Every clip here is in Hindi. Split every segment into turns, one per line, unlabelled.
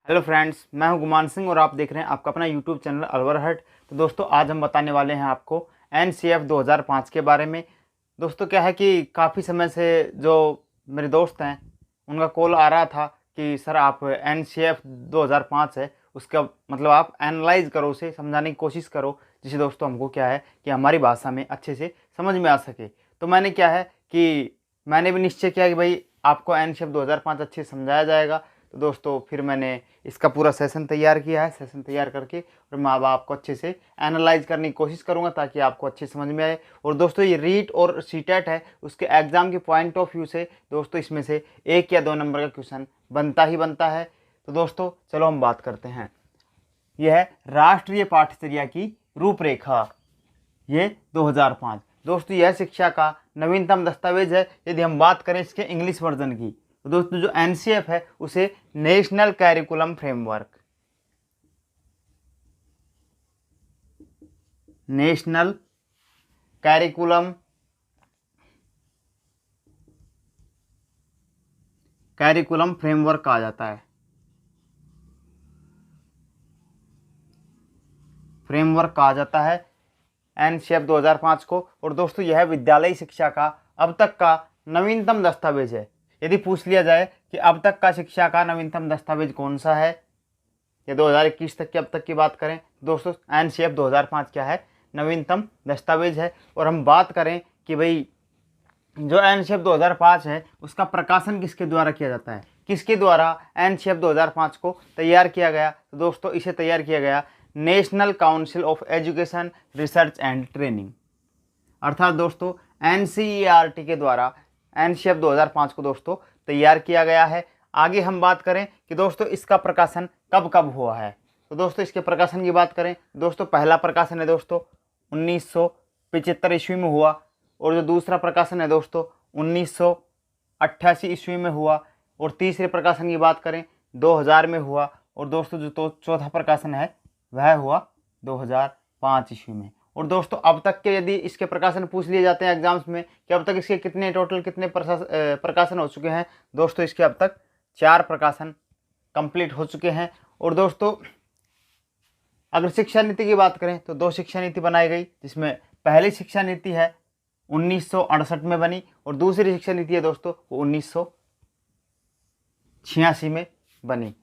हेलो फ्रेंड्स, मैं हूं गुमान सिंह और आप देख रहे हैं आपका अपना यूट्यूब चैनल अलवर हट। तो दोस्तों आज हम बताने वाले हैं आपको एनसीएफ 2005 के बारे में। दोस्तों क्या है कि काफ़ी समय से जो मेरे दोस्त हैं उनका कॉल आ रहा था कि सर आप एनसीएफ 2005 है उसका मतलब आप एनालाइज करो, उसे समझाने की कोशिश करो, जिससे दोस्तों हमको क्या है कि हमारी भाषा में अच्छे से समझ में आ सके। तो मैंने क्या है कि मैंने भी निश्चय किया कि भाई आपको एनसीएफ 2005 अच्छे से समझाया जाएगा। तो दोस्तों फिर मैंने इसका पूरा सेशन तैयार किया है। सेशन तैयार करके और मैं अब आपको अच्छे से एनालाइज करने की कोशिश करूंगा ताकि आपको अच्छे समझ में आए। और दोस्तों ये रीट और सीटेट है, उसके एग्ज़ाम के पॉइंट ऑफ व्यू से दोस्तों इसमें से 1 या 2 नंबर का क्वेश्चन बनता ही बनता है। तो दोस्तों चलो हम बात करते हैं। यह है राष्ट्रीय पाठ्यचर्या की रूपरेखा, ये 2005। दोस्तों यह शिक्षा का नवीनतम दस्तावेज है। यदि हम बात करें इसके इंग्लिश वर्जन की तो दोस्तों जो एनसीएफ है उसे national curriculum framework, national curriculum framework कहा जाता है, फ्रेमवर्क कहा जाता है एनसीएफ 2005 को। और दोस्तों यह विद्यालयी शिक्षा का अब तक का नवीनतम दस्तावेज है। यदि पूछ लिया जाए कि अब तक का शिक्षा का नवीनतम दस्तावेज कौन सा है, या 2021 तक की अब तक की बात करें, दोस्तों एनसीएफ 2005 क्या है, नवीनतम दस्तावेज है। और हम बात करें कि भाई जो एनसीएफ 2005 है उसका प्रकाशन किसके द्वारा किया जाता है, किसके द्वारा एनसीएफ 2005 को तैयार किया गया, तो दोस्तों इसे तैयार किया गया national council of education research and training, अर्थात दोस्तों एनसीईआरटी के द्वारा एनसीएफ 2005 को दोस्तों तैयार किया गया है। आगे हम बात करें कि दोस्तों इसका प्रकाशन कब कब हुआ है, तो दोस्तों इसके प्रकाशन की बात करें दोस्तों पहला प्रकाशन है दोस्तों 1975 ईस्वी में हुआ। और जो दूसरा प्रकाशन है दोस्तों 1988 ईस्वी में हुआ। और तीसरे प्रकाशन की बात करें 2000 में हुआ। और दोस्तों जो चौथा प्रकाशन है वह हुआ 2005 ईस्वी में। और दोस्तों अब तक के यदि इसके प्रकाशन पूछ लिए जाते हैं एग्जाम्स में कि अब तक इसके कितने प्रकाशन हो चुके हैं, दोस्तों इसके अब तक 4 प्रकाशन कंप्लीट हो चुके हैं। और दोस्तों अगर शिक्षा नीति की बात करें तो 2 शिक्षा नीति बनाई गई, जिसमें पहली शिक्षा नीति है 1968 में बनी और दूसरी शिक्षा नीति है दोस्तों वो 1986 में बनी।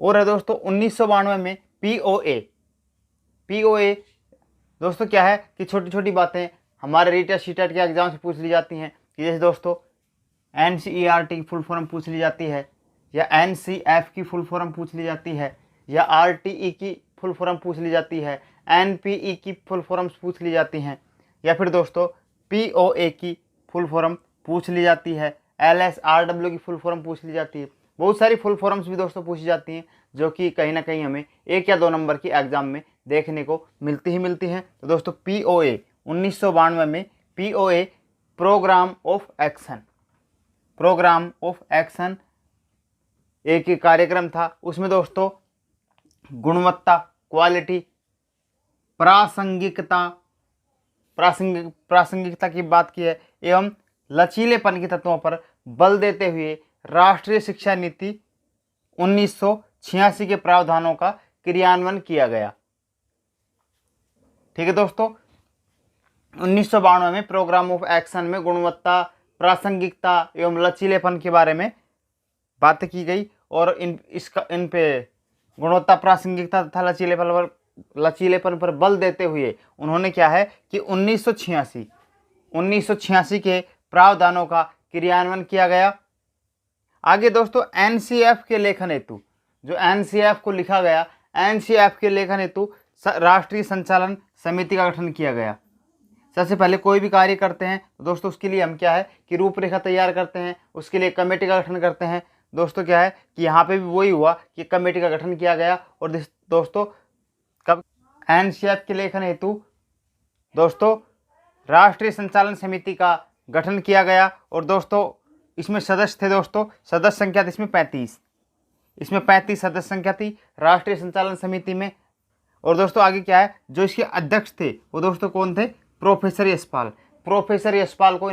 और है दोस्तों 1992 में पीओए दोस्तों क्या है कि छोटी छोटी बातें हमारे रीट या सीटेट के एग्जाम से पूछ ली जाती हैं कि जैसे दोस्तों एनसीईआरटी की फुल फॉर्म पूछ ली जाती है, या एनसीएफ की फुल फॉर्म पूछ ली जाती है, या आरटीई की फुल फॉर्म पूछ ली जाती है, एनपीई की फुल फॉर्म्स पूछ ली जाती हैं, या फिर दोस्तों पीओए की फुल फॉर्म पूछ ली जाती है, एलएसआरडब्ल्यू की फुल फॉर्म पूछ ली जाती है। बहुत सारी फुल फॉर्म्स भी दोस्तों पूछी जाती हैं जो कि कहीं ना कहीं हमें 1 या 2 नंबर की एग्जाम में देखने को मिलती हैं। तो दोस्तों पीओए 1992 में पीओए प्रोग्राम ऑफ एक्शन एक कार्यक्रम था। उसमें दोस्तों गुणवत्ता, क्वालिटी, प्रासंगिकता की बात की है एवं लचीलेपन के तत्वों पर बल देते हुए राष्ट्रीय शिक्षा नीति 1986 के प्रावधानों का क्रियान्वयन किया गया। ठीक है दोस्तों, 1992 में प्रोग्राम ऑफ एक्शन में गुणवत्ता, प्रासंगिकता एवं लचीलेपन के बारे में बात की गई। और इन पे गुणवत्ता, प्रासंगिकता तथा लचीलेपन पर बल देते हुए उन्होंने क्या है कि 1986 के प्रावधानों का क्रियान्वयन किया गया। आगे दोस्तों एनसीएफ के लेखन हेतु, जो एनसीएफ को लिखा गया, एनसीएफ के लेखन हेतु राष्ट्रीय संचालन समिति का गठन किया गया। सबसे पहले कोई भी कार्य करते हैं तो दोस्तों उसके लिए हम क्या है कि रूपरेखा तैयार करते हैं, उसके लिए कमेटी का गठन करते हैं। दोस्तों क्या है कि यहाँ पे भी वही हुआ कि कमेटी का गठन किया गया। और दोस्तों कब एनसीएफ के लेखन हेतु दोस्तों राष्ट्रीय संचालन समिति का गठन किया गया। और दोस्तों इसमें सदस्य थे दोस्तों, सदस्य संख्या थी इसमें 35 सदस्य संख्या थी राष्ट्रीय संचालन समिति में। और दोस्तों आगे क्या है, जो इसके अध्यक्ष थे वो दोस्तों कौन थे, प्रोफेसर यशपाल को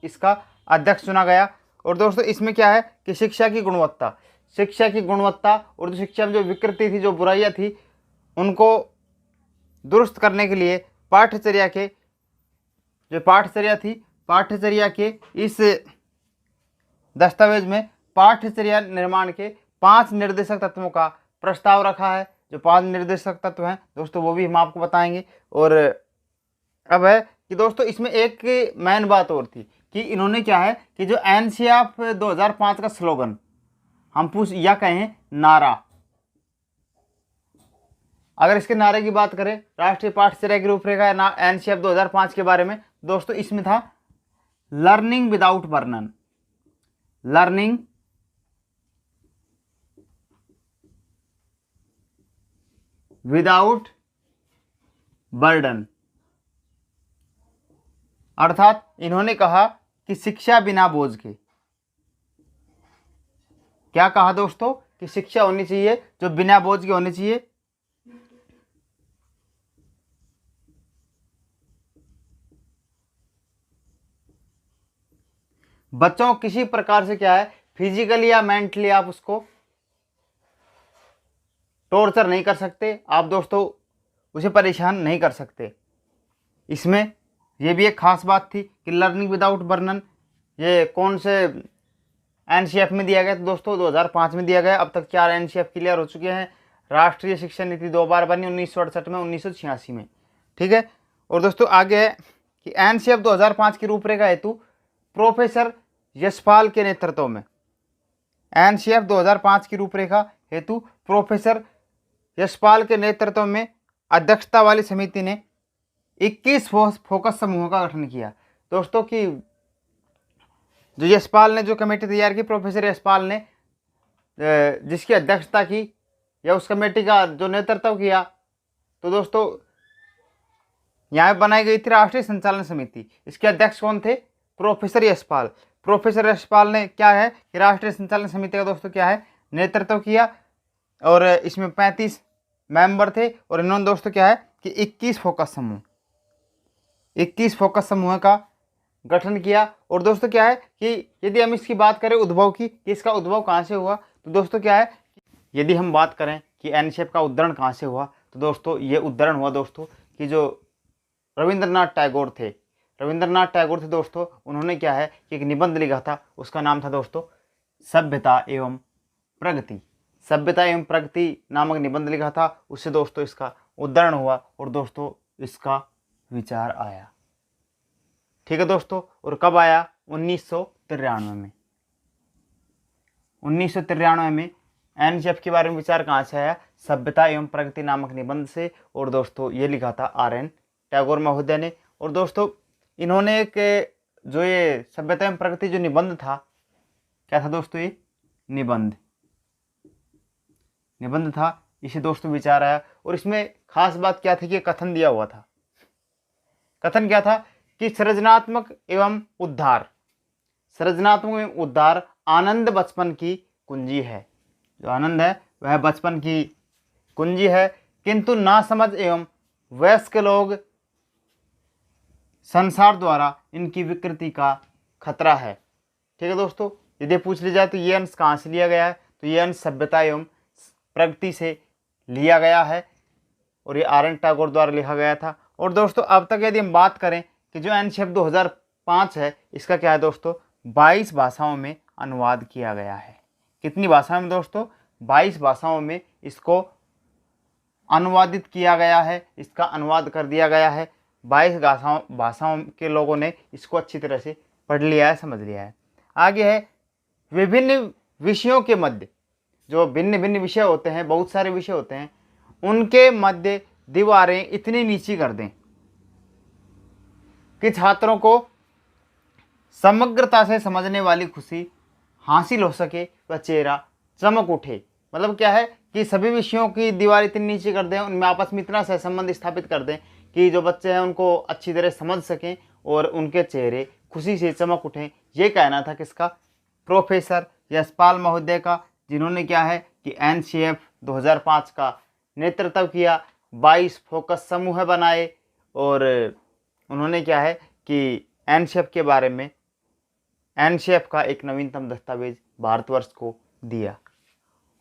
इसका अध्यक्ष चुना गया। और दोस्तों इसमें क्या है कि शिक्षा की गुणवत्ता, शिक्षा की गुणवत्ता, उर्दू शिक्षा में जो विकृति थी, जो बुराइयां थी, उनको दुरुस्त करने के लिए पाठ्यचर्या के जो पाठ्यचर्या थी, पाठ्यचर्या के इस दस्तावेज में पाठ्यचर्या निर्माण के 5 निर्देशक तत्वों का प्रस्ताव रखा है। जो 5 निर्देशक तत्व हैं दोस्तों वो भी हम आपको बताएंगे। और अब है कि दोस्तों इसमें एक मेन बात और थी कि इन्होंने क्या है कि जो एनसीएफ 2005 का स्लोगन हम पूछ या कहें नारा, अगर इसके नारे की बात करें राष्ट्रीय पाठ्यचर्या की रूपरेखा एनसीएफ 2005 के बारे में दोस्तों, इसमें था learning without burden, learning without burden, अर्थात इन्होंने कहा कि शिक्षा बिना बोझ के। क्या कहा दोस्तों कि शिक्षा होनी चाहिए जो बिना बोझ की होनी चाहिए। बच्चों किसी प्रकार से क्या है फिजिकली या मेंटली आप उसको टॉर्चर नहीं कर सकते, आप दोस्तों उसे परेशान नहीं कर सकते। इसमें यह भी एक खास बात थी कि लर्निंग विदाउट बर्डन ये कौन से एनसीएफ में दिया गया, तो दोस्तों 2005 में दिया गया। अब तक 4 एनसीएफ क्लियर हो चुके हैं। राष्ट्रीय शिक्षा नीति 2 बार बनी, 1968 में, 1986 में, ठीक है। और दोस्तों आगे है कि एनसीएफ 2005 की रूपरेखा हेतु प्रोफेसर यशपाल के नेतृत्व में, एनसीएफ 2005 की रूपरेखा हेतु प्रोफेसर यशपाल के नेतृत्व में अध्यक्षता वाली समिति ने 21 फोकस समूहों का गठन किया। दोस्तों की जो यशपाल ने जो कमेटी तैयार की, प्रोफेसर यशपाल ने जिसकी अध्यक्षता की या उस कमेटी का जो नेतृत्व किया, तो दोस्तों यहाँ बनाई गई थी राष्ट्रीय संचालन समिति। इसके अध्यक्ष कौन थे? प्रोफेसर यशपाल। प्रोफेसर यशपाल ने क्या है कि राष्ट्रीय संचालन समिति का दोस्तों क्या है नेतृत्व किया, और इसमें 35 मेंबर थे। और इन्होंने दोस्तों क्या है कि 21 फोकस समूह का गठन किया। और दोस्तों क्या है कि यदि हम इसकी बात करें उद्भव की, कि इसका उद्भव कहाँ से हुआ, तो दोस्तों क्या है यदि हम बात करें कि एनसीएफ का उद्धरण कहाँ से हुआ, तो दोस्तों ये उद्धरण हुआ दोस्तों कि जो रविंद्रनाथ टैगोर थे दोस्तों, उन्होंने क्या है कि एक निबंध लिखा था, उसका नाम था दोस्तों सभ्यता एवं प्रगति नामक निबंध लिखा था। उससे दोस्तों इसका उद्धरण हुआ और दोस्तों इसका विचार आया, ठीक है दोस्तों। और कब आया? 1993 में। 1993 में एनसीएफ के बारे में विचार कहाँ से आया? सभ्यता एवं प्रगति नामक निबंध से। और दोस्तों ये लिखा था RN टैगोर महोदय ने। और दोस्तों इन्होंने एक जो ये सभ्यता एवं प्रगति जो निबंध था, क्या था दोस्तों? ये निबंध था, इसे दोस्तों विचार आया। और इसमें खास बात क्या थी कि कथन दिया हुआ था। कथन क्या था कि सृजनात्मक एवं उद्धार आनंद बचपन की कुंजी है। जो आनंद है वह बचपन की कुंजी है, किंतु नासमझ एवं वयस्क लोग संसार द्वारा इनकी विकृति का खतरा है, ठीक है दोस्तों। यदि पूछ लिया जाए तो ये अंश कहाँ से लिया गया है, तो ये अंश सभ्यता एवं प्रगति से लिया गया है और ये RN टैगोर द्वारा लिखा गया था। और दोस्तों अब तक यदि हम बात करें कि जो एनसीएफ 2005 है, इसका क्या है दोस्तों 22 भाषाओं में अनुवाद किया गया है। कितनी भाषाओं में दोस्तों? 22 भाषाओं में इसको अनुवादित किया गया है, इसका अनुवाद कर दिया गया है। 22 भाषाओं के लोगों ने इसको अच्छी तरह से पढ़ लिया है, समझ लिया है। आगे है विभिन्न विषयों के मध्य, जो भिन्न भिन्न विषय होते हैं, बहुत सारे विषय होते हैं, उनके मध्य दीवारें इतनी नीची कर दें कि छात्रों को समग्रता से समझने वाली खुशी हासिल हो सके, वह चेहरा चमक उठे। मतलब क्या है कि सभी विषयों की दीवार इतनी नीचे कर दें, उनमें आपस में इतना सहसंबंध स्थापित कर दें कि जो बच्चे हैं उनको अच्छी तरह समझ सकें और उनके चेहरे खुशी से चमक उठें। ये कहना था किसका? प्रोफेसर यशपाल महोदय का, जिन्होंने क्या है कि एनसीएफ 2005 का नेतृत्व किया, 22 फोकस समूह बनाए और उन्होंने क्या है कि एनसीएफ के बारे में एनसीएफ का एक नवीनतम दस्तावेज भारतवर्ष को दिया।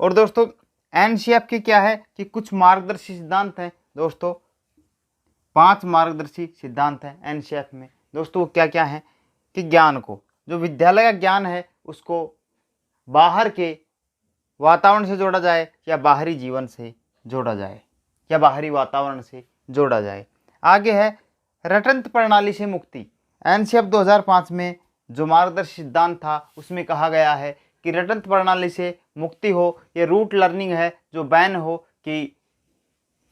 और दोस्तों एनसीएफ के क्या है कि कुछ मार्गदर्शी सिद्धांत हैं दोस्तों, 5 मार्गदर्शी सिद्धांत हैं एनसीएफ में दोस्तों। वो क्या क्या हैं कि ज्ञान को, जो विद्यालय का ज्ञान है उसको बाहर के वातावरण से जोड़ा जाए या बाहरी जीवन से जोड़ा जाए या बाहरी वातावरण से जोड़ा जाए। आगे है रटंत प्रणाली से मुक्ति। एनसीएफ 2005 में जो मार्गदर्शी सिद्धांत था उसमें कहा गया है कि रटंत प्रणाली से मुक्ति हो, ये रूट लर्निंग है जो बैन हो, कि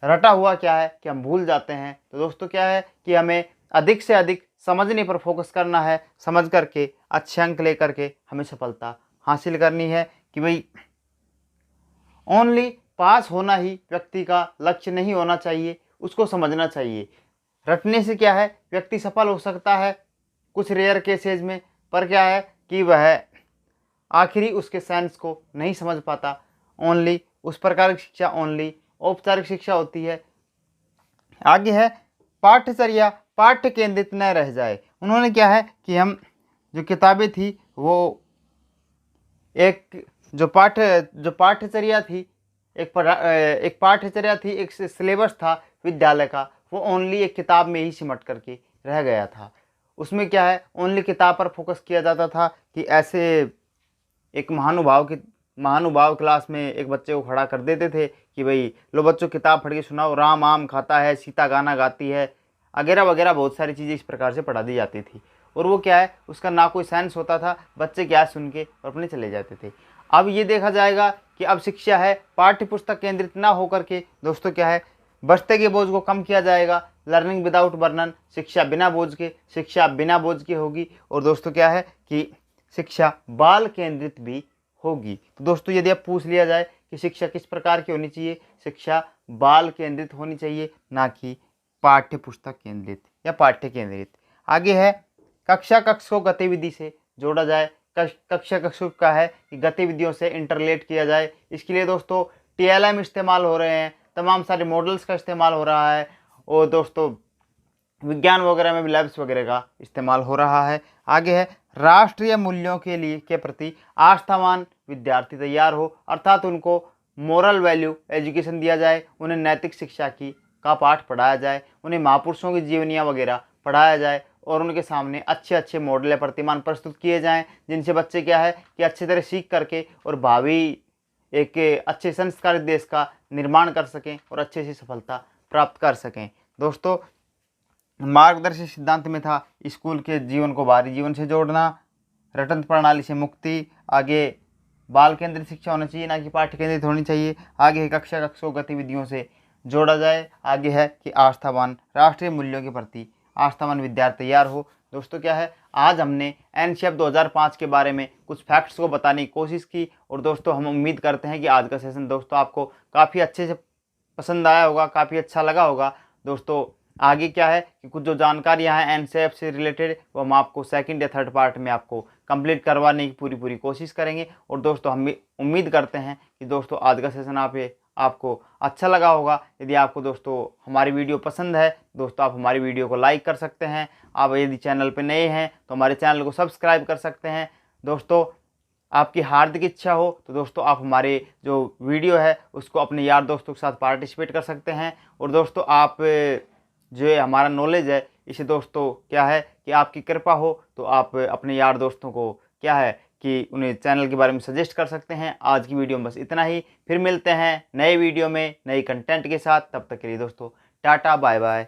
रटा हुआ क्या है कि हम भूल जाते हैं। तो दोस्तों क्या है कि हमें अधिक से अधिक समझने पर फोकस करना है, समझ करके अच्छे अंक लेकर के हमें सफलता हासिल करनी है। कि भाई ओनली पास होना ही व्यक्ति का लक्ष्य नहीं होना चाहिए, उसको समझना चाहिए। रटने से क्या है व्यक्ति सफल हो सकता है कुछ रेयर केसेज में, पर क्या है कि वह आखिरी उसके सेंस को नहीं समझ पाता। ओनली उस प्रकार की शिक्षा ओनली औपचारिक शिक्षा होती है। आगे है पाठ्यचर्या पाठ्य केंद्रित न रह जाए। उन्होंने क्या है कि हम जो किताबें थी वो एक जो पाठ्यचर्या थी, एक पाठ्यचर्या थी, एक सिलेबस था विद्यालय का, वो ओनली एक किताब में ही सिमट करके रह गया था। उसमें क्या है ओनली किताब पर फोकस किया जाता था कि ऐसे एक महानुभाव क्लास में एक बच्चे को खड़ा कर देते थे कि भाई लो बच्चों किताब पढ़ के सुनाओ, राम आम खाता है, सीता गाना गाती है, वगैरह वगैरह बहुत सारी चीज़ें इस प्रकार से पढ़ा दी जाती थी। और वो क्या है उसका ना कोई सेंस होता था, बच्चे क्या सुन के और अपने चले जाते थे। अब ये देखा जाएगा कि अब शिक्षा है पाठ्य पुस्तक केंद्रित ना होकर के दोस्तों क्या है बस्ते के बोझ को कम किया जाएगा। लर्निंग विदाउट बर्डन, शिक्षा बिना बोझ के होगी। और दोस्तों क्या है कि शिक्षा बाल केंद्रित भी होगी। तो दोस्तों यदि अब पूछ लिया जाए कि शिक्षा किस प्रकार की होनी चाहिए, शिक्षा बाल केंद्रित होनी चाहिए, ना कि पाठ्य पुस्तक केंद्रित या पाठ्य केंद्रित। आगे है कक्षा कक्ष को गतिविधि से जोड़ा जाए। कक्षा कक्ष का है कि गतिविधियों से इंटरलेट किया जाए। इसके लिए दोस्तों टीएलएम इस्तेमाल हो रहे हैं, तमाम सारे मॉडल्स का इस्तेमाल हो रहा है, और दोस्तों विज्ञान वगैरह में भी लैब्स वगैरह का इस्तेमाल हो रहा है। आगे है राष्ट्रीय मूल्यों के प्रति आस्थावान विद्यार्थी तैयार हो, अर्थात उनको मोरल वैल्यू एजुकेशन दिया जाए, उन्हें नैतिक शिक्षा का पाठ पढ़ाया जाए, उन्हें महापुरुषों की जीवनियाँ वगैरह पढ़ाया जाए, और उनके सामने अच्छे अच्छे मॉडल या प्रतिमान प्रस्तुत किए जाएं, जिनसे बच्चे क्या है कि अच्छी तरह सीख करके और भावी एक अच्छे संस्कारित देश का निर्माण कर सकें और अच्छे से सफलता प्राप्त कर सकें। दोस्तों मार्गदर्शी सिद्धांत में था स्कूल के जीवन को बाहरी जीवन से जोड़ना, रटंत प्रणाली से मुक्ति, आगे बाल केंद्रित शिक्षा होनी चाहिए ना कि पाठ्य केंद्रित होनी चाहिए, आगे है कक्षा कक्षों गतिविधियों से जोड़ा जाए, आगे है कि आस्थावान राष्ट्रीय मूल्यों के प्रति आस्थावान विद्यार्थी तैयार हो। दोस्तों क्या है आज हमने एनसीएफ 2005 के बारे में कुछ फैक्ट्स को बताने की कोशिश की, और दोस्तों हम उम्मीद करते हैं कि आज का सेशन दोस्तों आपको काफ़ी अच्छे से पसंद आया होगा, काफ़ी अच्छा लगा होगा। दोस्तों आगे क्या है कि कुछ जो जानकारियां हैं एनसीएफ से रिलेटेड वो हम आपको सेकंड या थर्ड पार्ट में आपको कंप्लीट करवाने की पूरी कोशिश करेंगे। और दोस्तों हम उम्मीद करते हैं कि दोस्तों आज का सेशन आपको अच्छा लगा होगा। यदि आपको दोस्तों हमारी वीडियो पसंद है दोस्तों आप हमारी वीडियो को लाइक कर सकते हैं। आप यदि चैनल पर नए हैं तो हमारे चैनल को सब्सक्राइब कर सकते हैं। दोस्तों आपकी हार्दिक इच्छा हो तो दोस्तों आप हमारे जो वीडियो है उसको अपने यार दोस्तों के साथ पार्टिसिपेट कर सकते हैं। और दोस्तों आप जो है हमारा नॉलेज है इसे दोस्तों क्या है कि आपकी कृपा हो तो आप अपने यार दोस्तों को क्या है कि उन्हें चैनल के बारे में सजेस्ट कर सकते हैं। आज की वीडियो में बस इतना ही, फिर मिलते हैं नए वीडियो में नई कंटेंट के साथ। तब तक के लिए दोस्तों टाटा बाय बाय।